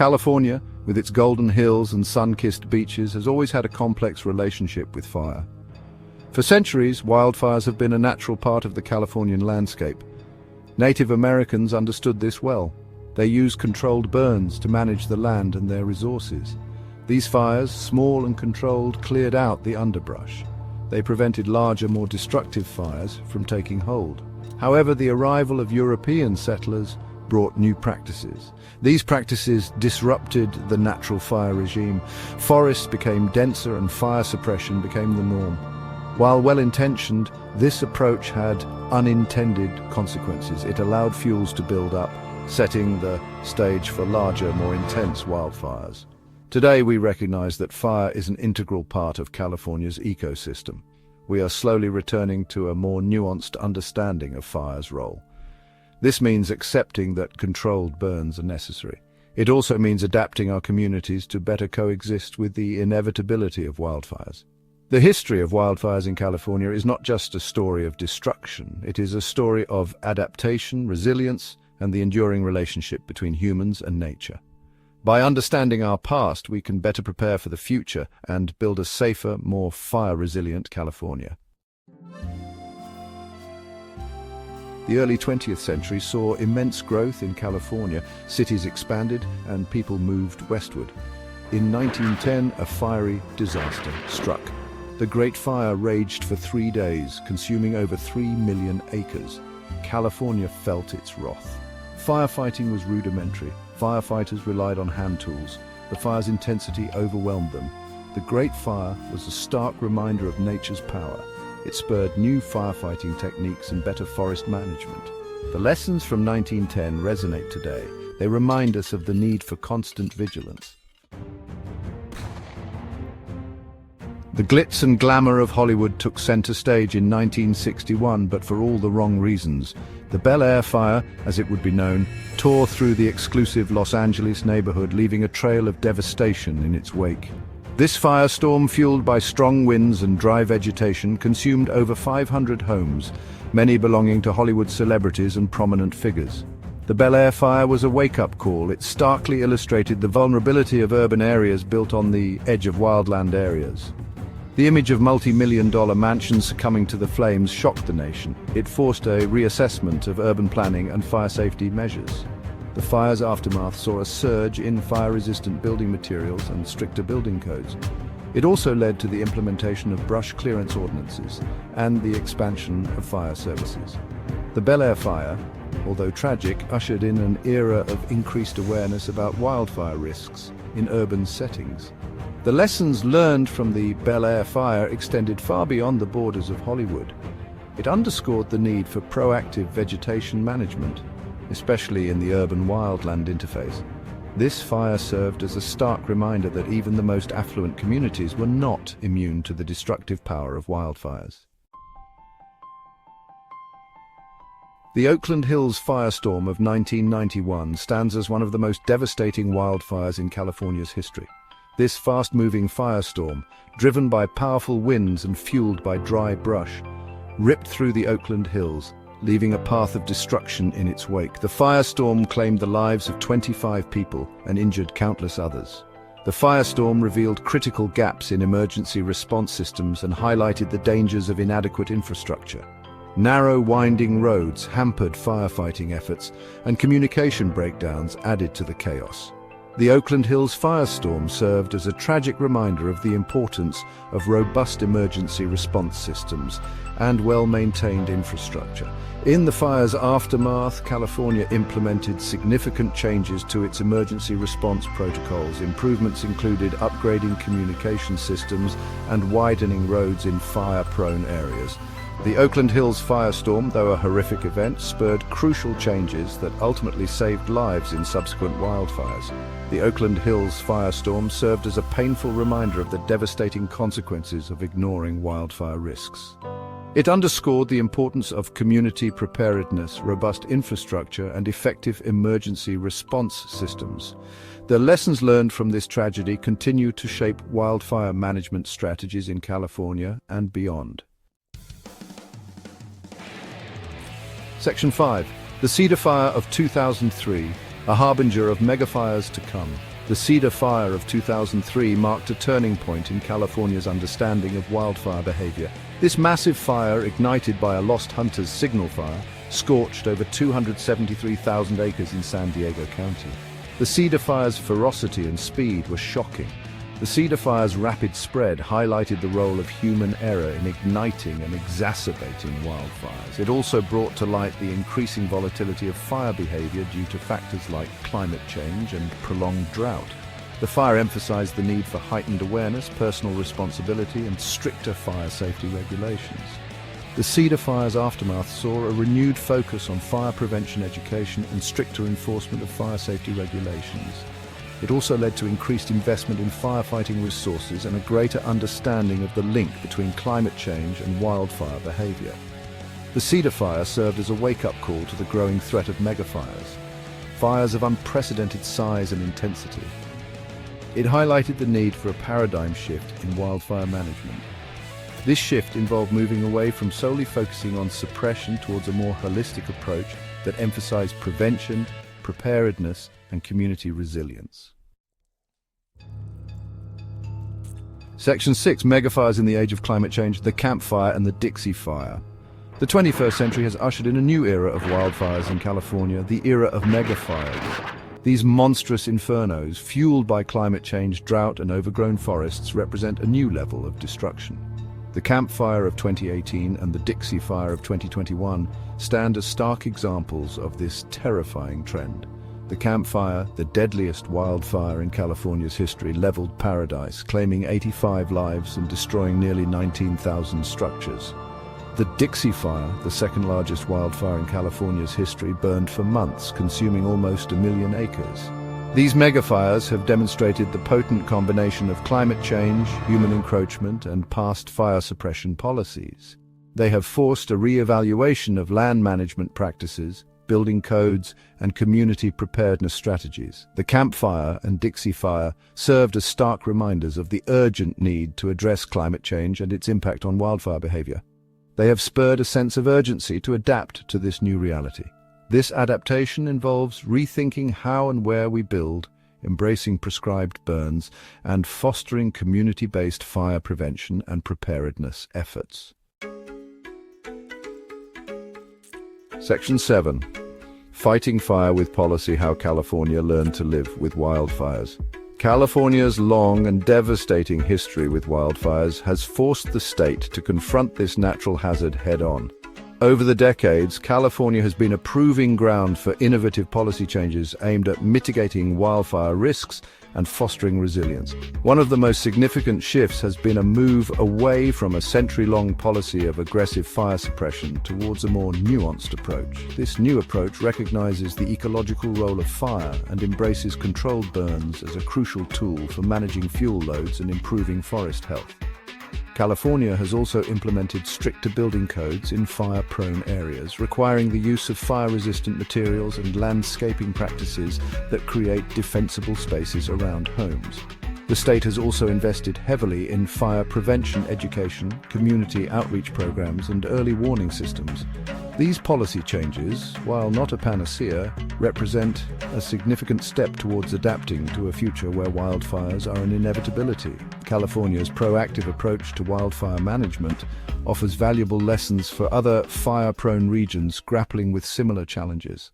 California, with its golden hills and sun-kissed beaches, has always had a complex relationship with fire. For centuries, wildfires have been a natural part of the Californian landscape. Native Americans understood this well. They used controlled burns to manage the land and their resources. These fires, small and controlled, cleared out the underbrush. They prevented larger, more destructive fires from taking hold. However, the arrival of European settlers brought new practices. These practices disrupted the natural fire regime. Forests became denser and fire suppression became the norm. While well-intentioned, this approach had unintended consequences. It allowed fuels to build up, setting the stage for larger, more intense wildfires. Today, we recognize that fire is an integral part of California's ecosystem. We are slowly returning to a more nuanced understanding of fire's role. This means accepting that controlled burns are necessary. It also means adapting our communities to better coexist with the inevitability of wildfires. The history of wildfires in California is not just a story of destruction. It is a story of adaptation, resilience, and the enduring relationship between humans and nature. By understanding our past, we can better prepare for the future and build a safer, more fire-resilient California. The early 20th century saw immense growth in California. Cities expanded and people moved westward. In 1910, a fiery disaster struck. The Great Fire raged for 3 days, consuming over 3 million acres. California felt its wrath. Firefighting was rudimentary. Firefighters relied on hand tools. The fire's intensity overwhelmed them. The Great Fire was a stark reminder of nature's power. It spurred new firefighting techniques and better forest management. The lessons from 1910 resonate today. They remind us of the need for constant vigilance. The glitz and glamour of Hollywood took center stage in 1961, but for all the wrong reasons. The Bel Air fire, as it would be known, tore through the exclusive Los Angeles neighborhood, leaving a trail of devastation in its wake. This firestorm, fueled by strong winds and dry vegetation, consumed over 500 homes, many belonging to Hollywood celebrities and prominent figures. The Bel Air fire was a wake-up call. It starkly illustrated the vulnerability of urban areas built on the edge of wildland areas. The image of multi-million-dollar mansions succumbing to the flames shocked the nation. It forced a reassessment of urban planning and fire safety measures. The fire's aftermath saw a surge in fire-resistant building materials and stricter building codes. It also led to the implementation of brush clearance ordinances and the expansion of fire services. The Bel Air fire, although tragic, ushered in an era of increased awareness about wildfire risks in urban settings. The lessons learned from the Bel Air fire extended far beyond the borders of Hollywood. It underscored the need for proactive vegetation management, especially in the urban wildland interface. This fire served as a stark reminder that even the most affluent communities were not immune to the destructive power of wildfires. The Oakland Hills firestorm of 1991 stands as one of the most devastating wildfires in California's history. This fast-moving firestorm, driven by powerful winds and fueled by dry brush, ripped through the Oakland Hills, leaving a path of destruction in its wake. The firestorm claimed the lives of 25 people and injured countless others. The firestorm revealed critical gaps in emergency response systems and highlighted the dangers of inadequate infrastructure. Narrow, winding roads hampered firefighting efforts, and communication breakdowns added to the chaos. The Oakland Hills firestorm served as a tragic reminder of the importance of robust emergency response systems and well-maintained infrastructure. In the fire's aftermath, California implemented significant changes to its emergency response protocols. Improvements included upgrading communication systems and widening roads in fire-prone areas. The Oakland Hills firestorm, though a horrific event, spurred crucial changes that ultimately saved lives in subsequent wildfires. The Oakland Hills firestorm served as a painful reminder of the devastating consequences of ignoring wildfire risks. It underscored the importance of community preparedness, robust infrastructure, and effective emergency response systems. The lessons learned from this tragedy continue to shape wildfire management strategies in California and beyond. Section 5. The Cedar Fire of 2003, a harbinger of megafires to come. The Cedar Fire of 2003 marked a turning point in California's understanding of wildfire behavior. This massive fire, ignited by a lost hunter's signal fire, scorched over 273,000 acres in San Diego County. The Cedar Fire's ferocity and speed were shocking. The Cedar Fire's rapid spread highlighted the role of human error in igniting and exacerbating wildfires. It also brought to light the increasing volatility of fire behavior due to factors like climate change and prolonged drought. The fire emphasized the need for heightened awareness, personal responsibility, and stricter fire safety regulations. The Cedar Fire's aftermath saw a renewed focus on fire prevention education and stricter enforcement of fire safety regulations. It also led to increased investment in firefighting resources and a greater understanding of the link between climate change and wildfire behavior. The Cedar Fire served as a wake-up call to the growing threat of megafires, fires of unprecedented size and intensity. It highlighted the need for a paradigm shift in wildfire management. This shift involved moving away from solely focusing on suppression towards a more holistic approach that emphasized prevention, preparedness, and community resilience. Section 6. Megafires in the Age of Climate Change, the Camp Fire and the Dixie Fire. The 21st century has ushered in a new era of wildfires in California, the era of megafires. These monstrous infernos, fueled by climate change, drought, and overgrown forests, represent a new level of destruction. The Camp Fire of 2018 and the Dixie Fire of 2021 stand as stark examples of this terrifying trend. The Camp Fire, the deadliest wildfire in California's history, leveled paradise, claiming 85 lives and destroying nearly 19,000 structures. The Dixie Fire, the second largest wildfire in California's history, burned for months, consuming almost 1 million acres. These megafires have demonstrated the potent combination of climate change, human encroachment, and past fire suppression policies. They have forced a re-evaluation of land management practices, building codes, and community preparedness strategies. The Camp Fire and Dixie Fire served as stark reminders of the urgent need to address climate change and its impact on wildfire behavior. They have spurred a sense of urgency to adapt to this new reality. This adaptation involves rethinking how and where we build, embracing prescribed burns, and fostering community-based fire prevention and preparedness efforts. Section 7. Fighting Fire with Policy: How California Learned to Live with Wildfires. California's long and devastating history with wildfires has forced the state to confront this natural hazard head-on. Over the decades, California has been a proving ground for innovative policy changes aimed at mitigating wildfire risks and fostering resilience. One of the most significant shifts has been a move away from a century-long policy of aggressive fire suppression towards a more nuanced approach. This new approach recognizes the ecological role of fire and embraces controlled burns as a crucial tool for managing fuel loads and improving forest health. California has also implemented stricter building codes in fire-prone areas, requiring the use of fire-resistant materials and landscaping practices that create defensible spaces around homes. The state has also invested heavily in fire prevention education, community outreach programs, and early warning systems. These policy changes, while not a panacea, represent a significant step towards adapting to a future where wildfires are an inevitability. California's proactive approach to wildfire management offers valuable lessons for other fire-prone regions grappling with similar challenges.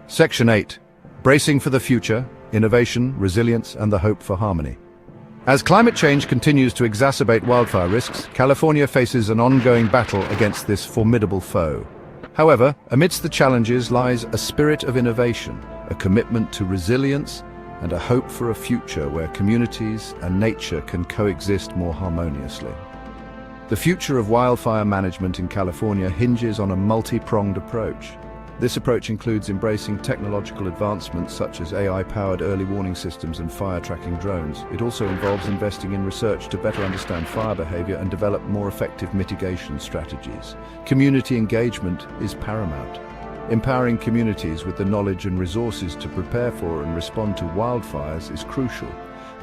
Section 8. Bracing for the Future: Innovation, Resilience, and the Hope for Harmony. As climate change continues to exacerbate wildfire risks, California faces an ongoing battle against this formidable foe. However, amidst the challenges lies a spirit of innovation, a commitment to resilience, and a hope for a future where communities and nature can coexist more harmoniously. The future of wildfire management in California hinges on a multi-pronged approach. This approach includes embracing technological advancements such as AI-powered early warning systems and fire-tracking drones. It also involves investing in research to better understand fire behavior and develop more effective mitigation strategies. Community engagement is paramount. Empowering communities with the knowledge and resources to prepare for and respond to wildfires is crucial.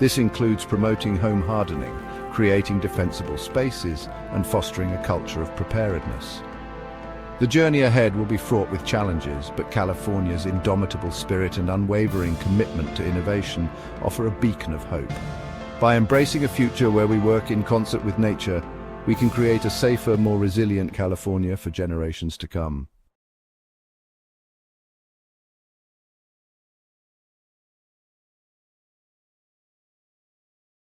This includes promoting home hardening, creating defensible spaces, and fostering a culture of preparedness. The journey ahead will be fraught with challenges, but California's indomitable spirit and unwavering commitment to innovation offer a beacon of hope. By embracing a future where we work in concert with nature, we can create a safer, more resilient California for generations to come.